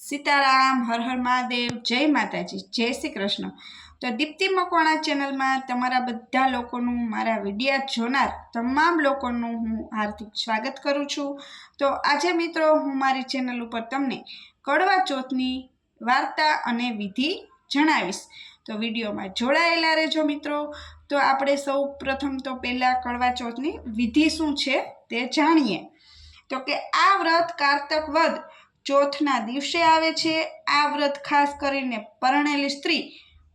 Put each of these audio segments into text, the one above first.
सीताराम, हर हर महादेव, जय माताजी, जय श्री कृष्ण। तो दीप्ति मकवाणा चेनल में तमारा बधा लोकोनुं मारा विडिया जोनार तमाम लोकोनुं हूँ हार्दिक स्वागत करूँ छूँ। तो आज मित्रों हूँ मारी चेनल पर तमने कड़वा चौथनी वार्ता अने विधि जणावीश। तो विडियो में जोड़ायेला रहेजो मित्रों। तो आपणे सौ प्रथम तो पहला कड़वा चौथनी विधि शुं छे ते जाणीए। तो के आ व्रत कार्तक वद चौथना दिवसे आवे छे। आ व्रत खास करीने परणेली स्त्री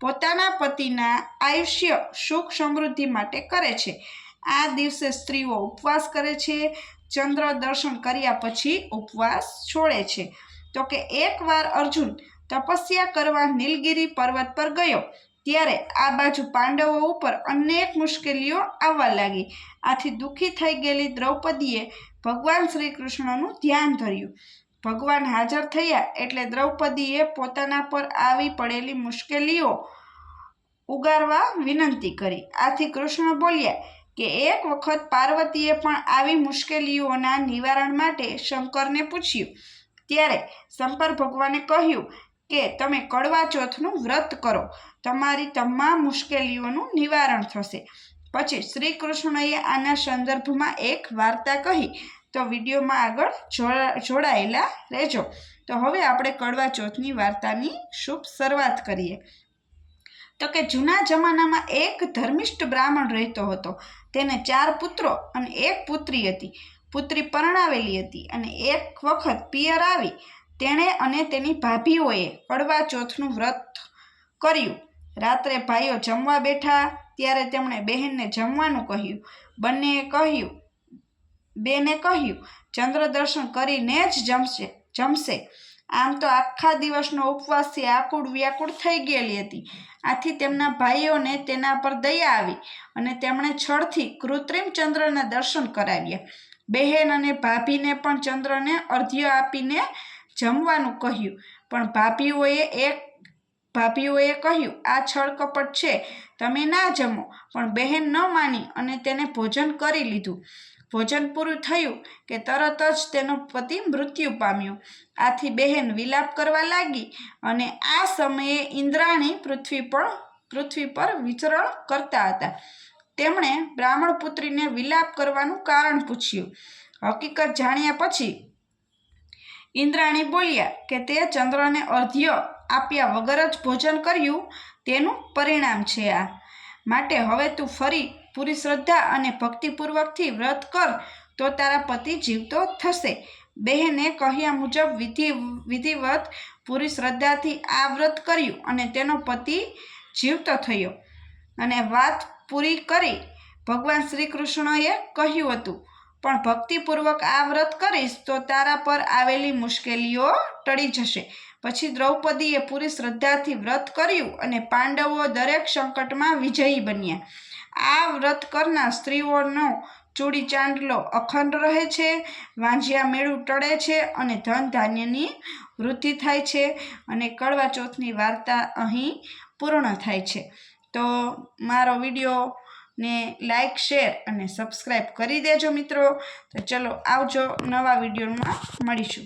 पोताना पतिना आयुष्य सुख समृद्धि माटे करे छे। आ दिवसे स्त्रीओ उपवास करे छे। चंद्र दर्शन कर्या पछी उपवास छोड़े छे। तो के एक वार अर्जुन तपस्या करवा नीलगिरी पर्वत पर गयो त्यारे आ बाजू पांडवों उपर अनेक मुश्केलीओ आववा लागी। आथी दुखी थई गेली द्रौपदीए भगवान श्री कृष्णनुं ध्यान धर्युं। भगवान हाजर थया एटले द्रौपदीए पोताना पर आवी पड़ेली मुश्केलीओ उगारवा विनंती करी। आथी कृष्ण बोल्या के एक वखत पार्वतीए पण आवी मुश्केलीओना निवारण माटे शंकरने पूछ्युं त्यारे शंकर भगवाने कह्युं के तमे कड़वा चौथनुं व्रत करो, तमारी तमाम मुश्केलीओनुं निवारण थशे। पछी श्री कृष्णए आना संदर्भमां एक वार्ता कही। तो विडियो में आगळ जोड़ायेला रहेजो। तो हवे आपणे कड़वा चौथनी वार्तानी शुभ शरूआत करीए। तो के जूना जमानामां एक धर्मिष्ठ ब्राह्मण रहतो हतो। तेने 4 पुत्रो अने 1 पुत्री हती। पुत्री परणावेली हती अने एक वखत पियर आवी। तेणे अने तेनी भाभीओए कड़वा चौथनुं व्रत कर्युं। रात्रे भाईओ जमवा बेठा त्यारे तेमणे बहेनने जमवानुं कह्युं। बेने कह्युं चंद्र दर्शन करीने ज जमशे। आम तो आखा दिवसनो उपवासथी आकुळ व्याकुळ थई गेली हती। आथी तेमना भाईओने तेना पर दया आवी अने तेमणे छळथी कृत्रिम चंद्રના दर्शन कराव्या। बहेन अने भाभीने पण चंद्रने अर्घ्य आपीने जमवानुं कह्युं। पण भाभीओए कह्युं आ छळ कपट छे, तमे ना जमो। पण बहेन न मानी अने तेने भोजन करी लीधुं। भोजन पूरुं थयुं के तरत ज तेनो पति मृत्यु पाम्यो। आथी बहेन विलाप करवा लागी अने आ समये इंद्राणी पृथ्वी पर विचरण करता हता। तेमणे ब्राह्मण पुत्रीने विलाप करवानुं कारण पूछ्युं। हकीकत जाण्या पछी इंद्राणी बोल्या के ते चंद्रने अर्घ्य आप्या वगर ज भोजन कर्युं तेनुं परिणाम छे। आ माटे हवे तू फरी पूरी श्रद्धा अने भक्तिपूर्वकथी व्रत कर तो तारा पति जीवतो थशे। बहेने कह्या मुजब विधिवत पूरी श्रद्धाथी आ व्रत कर्युं अने तेनो पति जीवतो थयो। अने वात पूरी करी भगवान श्री कृष्णए कह्युं हतुं पण भक्तिपूर्वक आ व्रत करीश तो तारा पर आवेली मुश्केलीओ टळी जशे। पछी द्रौपदीए पूरी श्रद्धाथी व्रत कर्युं अने पांडवो दरेक संकटमां विजयी बन्या। आ व्रत करनार स्त्रीओनो चूड़ी चांदलो अखंड रहे छे, वांझिया मेळुं टळे छे अने धन धान्यनी वृद्धि थाय छे। अने कड़वा चौथनी वार्ता अहीं पूर्ण थाय छे। तो मारो विडियो ने लाइक शेर अने सब्सक्राइब करी देजो मित्रों। तो चलो आवजो, नवा विडियो में मळीशुं।